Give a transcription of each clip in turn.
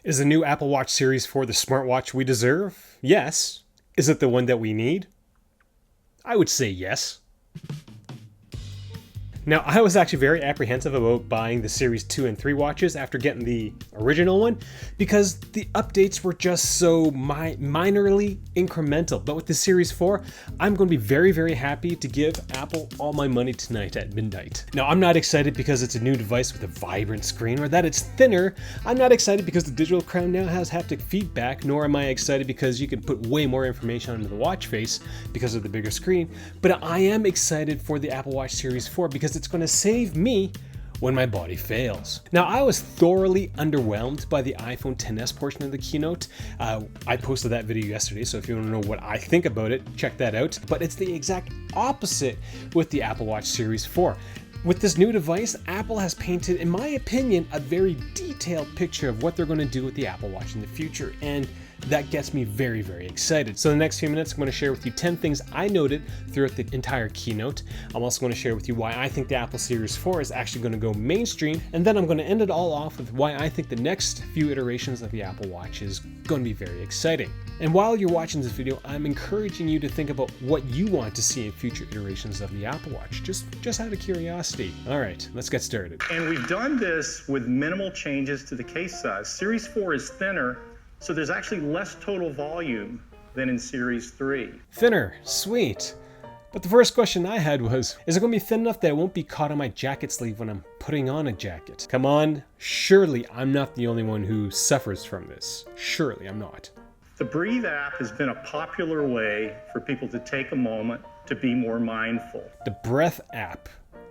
Is the new Apple Watch Series 4 the smartwatch we deserve? Yes. Is it the one that we need? I would say yes. Now, I was actually very apprehensive about buying the Series 2 and 3 watches after getting the original one because the updates were just so minorly incremental. But with the Series 4, I'm going to be very, very happy to give Apple all my money tonight at midnight. Now, I'm not excited because it's a new device with a vibrant screen or that it's thinner. I'm not excited because the digital crown now has haptic feedback, nor am I excited because you can put way more information onto the watch face because of the bigger screen. But I am excited for the Apple Watch Series 4 because it's going to save me when my body fails. Now, I was thoroughly underwhelmed by the iPhone XS portion of the keynote. I posted that video yesterday, so if you want to know what I think about it, check that out. But it's the exact opposite with the Apple Watch Series 4. With this new device, Apple has painted, in my opinion, a very detailed picture of what they're going to do with the Apple Watch in the future, and that gets me very, very excited. So in the next few minutes, I'm going to share with you 10 things I noted throughout the entire keynote. I'm also going to share with you why I think the Apple Series 4 is actually going to go mainstream, and then I'm going to end it all off with why I think the next few iterations of the Apple Watch is going to be very exciting. And while you're watching this video, I'm encouraging you to think about what you want to see in future iterations of the Apple Watch, just out of curiosity. All right, let's get started. And we've done this with minimal changes to the case size. Series 4 is thinner, so there's actually less total volume than in Series 3. Thinner, sweet. But the first question I had was, is it going to be thin enough that it won't be caught on my jacket sleeve when I'm putting on a jacket? Come on, surely I'm not the only one who suffers from this. Surely I'm not. The Breathe app has been a popular way for people to take a moment to be more mindful. The Breath app.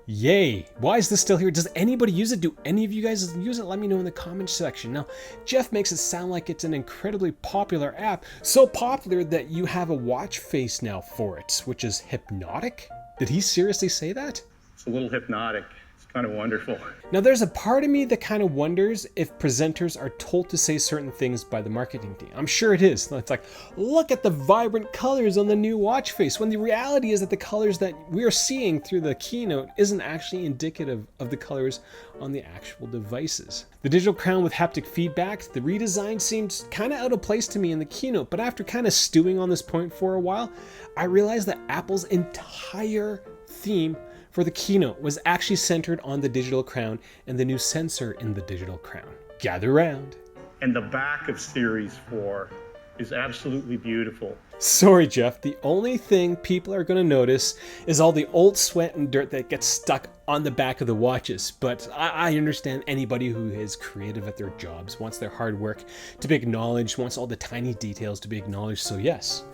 Yay! Why is this still here? Does anybody use it? Do any of you guys use it? Let me know in the comments section. Now, Jeff makes it sound like it's an incredibly popular app. So popular that you have a watch face now for it, which is hypnotic? Did he seriously say that? It's a little hypnotic. It's kind of wonderful. Now, there's a part of me that kind of wonders if presenters are told to say certain things by the marketing team. I'm sure it is. It's like, look at the vibrant colors on the new watch face, when the reality is that the colors that we're seeing through the keynote isn't actually indicative of the colors on the actual devices. The digital crown with haptic feedback, the redesign seemed kind of out of place to me in the keynote, but after kind of stewing on this point for a while, I realized that Apple's entire theme for the keynote was actually centered on the digital crown and the new sensor in the digital crown. Gather round. And the back of Series 4 is absolutely beautiful. Sorry, Jeff, the only thing people are going to notice is all the old sweat and dirt that gets stuck on the back of the watches. But I understand anybody who is creative at their jobs wants their hard work to be acknowledged, wants all the tiny details to be acknowledged. So yes,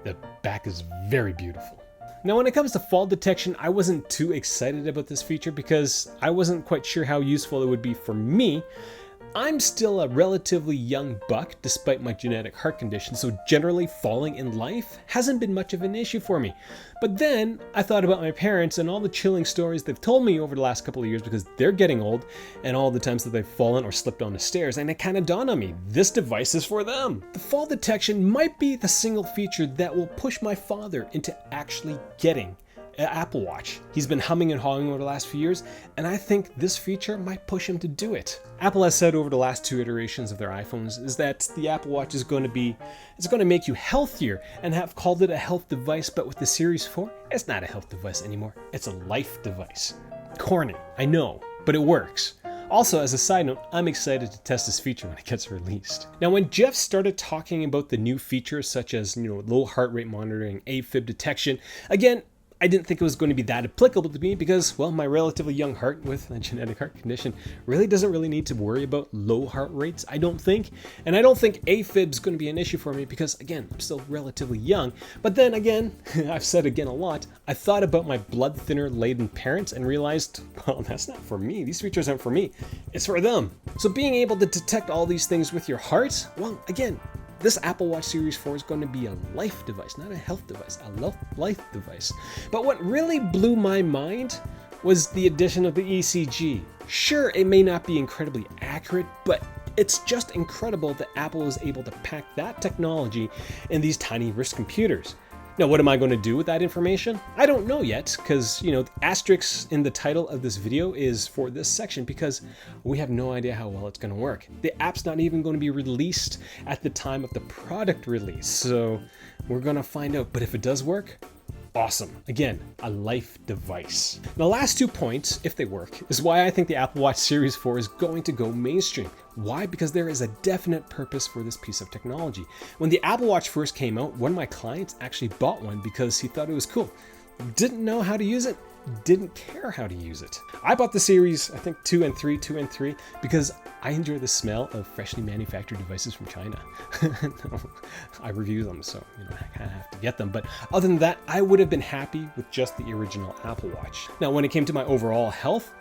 the back is very beautiful. Now, when it comes to fall detection, I wasn't too excited about this feature because I wasn't quite sure how useful it would be for me. I'm still a relatively young buck despite my genetic heart condition, so generally falling in life hasn't been much of an issue for me. But then I thought about my parents and all the chilling stories they've told me over the last couple of years because they're getting old, and all the times that they've fallen or slipped on the stairs, and it kind of dawned on me, this device is for them. The fall detection might be the single feature that will push my father into actually getting an Apple Watch. He's been humming and hawing over the last few years, and I think this feature might push him to do it. Apple has said over the last 2 iterations of their iPhones is that the Apple Watch is going to make you healthier, and have called it a health device, but with the Series 4, it's not a health device anymore. It's a life device. Corny, I know, but it works. Also, as a side note, I'm excited to test this feature when it gets released. Now, when Jeff started talking about the new features such as, low heart rate monitoring, AFib detection, again, I didn't think it was going to be that applicable to me because, well, my relatively young heart with a genetic heart condition doesn't really need to worry about low heart rates, I don't think. And I don't think AFib is going to be an issue for me because, again, I'm still relatively young. But then again, I've said again a lot, I thought about my blood thinner laden parents and realized, well, that's not for me. These features aren't for me. It's for them. So being able to detect all these things with your heart, well, again, this Apple Watch Series 4 is going to be a life device, not a health device, a life device. But what really blew my mind was the addition of the ECG. Sure, it may not be incredibly accurate, but it's just incredible that Apple is able to pack that technology in these tiny wrist computers. Now, what am I going to do with that information? I don't know yet, because, you know, the asterisk in the title of this video is for this section because we have no idea how well it's going to work. The app's not even going to be released at the time of the product release, so we're going to find out. But if it does work, awesome. Again, a life device. The last 2 points, if they work, is why I think the Apple Watch Series 4 is going to go mainstream. Why? Because there is a definite purpose for this piece of technology. When the Apple Watch first came out, one of my clients actually bought one because he thought it was cool. Didn't know how to use it, didn't care how to use it. I bought the Series, I think 2 and 3, because I enjoy the smell of freshly manufactured devices from China. I review them, so you know, I kind of have to get them. But other than that, I would have been happy with just the original Apple Watch. Now, when it came to my overall health,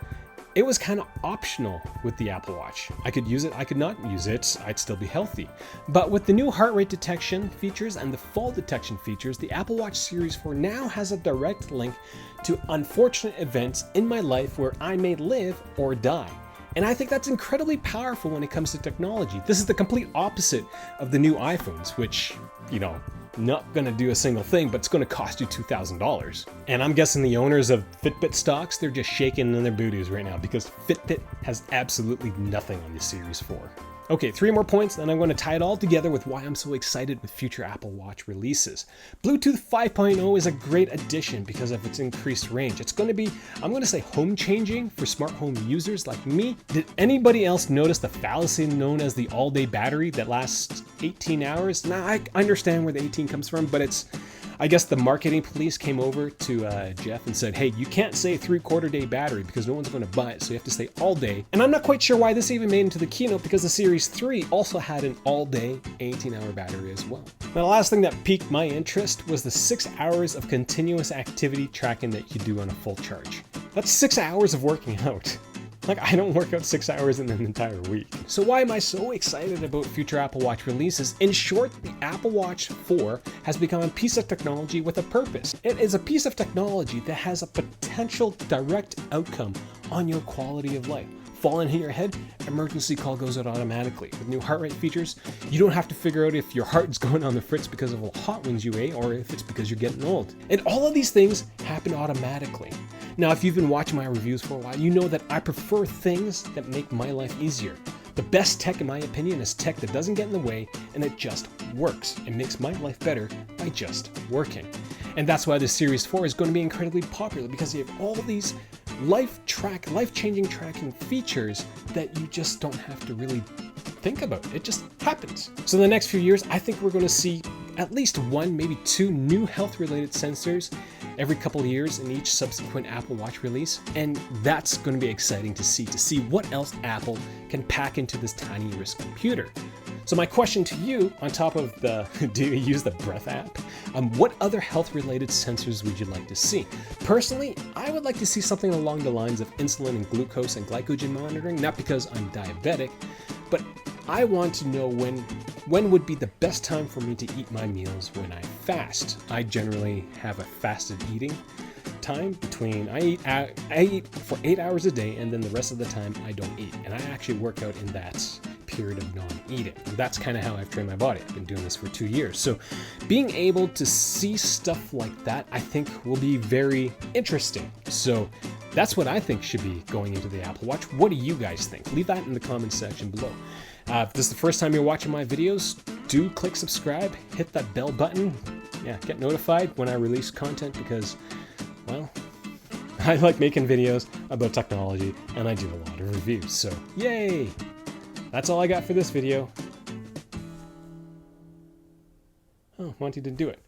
it was kind of optional with the Apple Watch. I could use it, I could not use it, I'd still be healthy. But with the new heart rate detection features and the fall detection features, the Apple Watch Series 4 now has a direct link to unfortunate events in my life where I may live or die. And I think that's incredibly powerful when it comes to technology. This is the complete opposite of the new iPhones, which, you know, not gonna do a single thing, but it's gonna cost you $2,000. And I'm guessing the owners of Fitbit stocks, they're just shaking in their booties right now because Fitbit has absolutely nothing on the Series 4. Okay, 3 more points, then I'm going to tie it all together with why I'm so excited with future Apple Watch releases. Bluetooth 5.0 is a great addition because of its increased range. It's going to be, I'm going to say, home changing for smart home users like me. Did anybody else notice the fallacy known as the all-day battery that lasts 18 hours? Now, I understand where the 18 comes from, but it's, I guess the marketing police came over to Jeff and said, hey, you can't say 3/4 day battery because no one's going to buy it, so you have to say all day. And I'm not quite sure why this even made into the keynote because the Series 3 also had an all-day 18-hour battery as well. Now, the last thing that piqued my interest was the 6 hours of continuous activity tracking that you do on a full charge. That's 6 hours of working out. Like, I don't work out 6 hours in an entire week. So why am I so excited about future Apple Watch releases? In short, the Apple Watch 4 has become a piece of technology with a purpose. It is a piece of technology that has a potential direct outcome on your quality of life. Fall and hit your head, emergency call goes out automatically. With new heart rate features, you don't have to figure out if your heart is going on the fritz because of a hot wings you ate or if it's because you're getting old. And all of these things happen automatically. Now, if you've been watching my reviews for a while, you know that I prefer things that make my life easier. The best tech, in my opinion, is tech that doesn't get in the way and it just works. It makes my life better by just working. And that's why the Series 4 is going to be incredibly popular because you have all these life-changing tracking features that you just don't have to really think about. It just happens. So in the next few years, I think we're going to see at least 1, maybe 2 new health-related sensors every couple of years in each subsequent Apple Watch release. And that's going to be exciting to see what else Apple can pack into this tiny wrist computer. So my question to you, on top of the, do you use the Breath app? What other health-related sensors would you like to see? Personally, I would like to see something along the lines of insulin and glucose and glycogen monitoring, not because I'm diabetic, but I want to know when would be the best time for me to eat my meals when I fast. I generally have a fasted eating time between, I eat for 8 hours a day and then the rest of the time I don't eat. And I actually work out in that period of non-eating. That's kind of how I've trained my body. I've been doing this for 2 years. So being able to see stuff like that, I think will be very interesting. So that's what I think should be going into the Apple Watch. What do you guys think? Leave that in the comments section below. If this is the first time you're watching my videos, do click subscribe, hit that bell button. Yeah, get notified when I release content because, well, I like making videos about technology and I do a lot of reviews. So yay! That's all I got for this video. Oh, Monty didn't do it.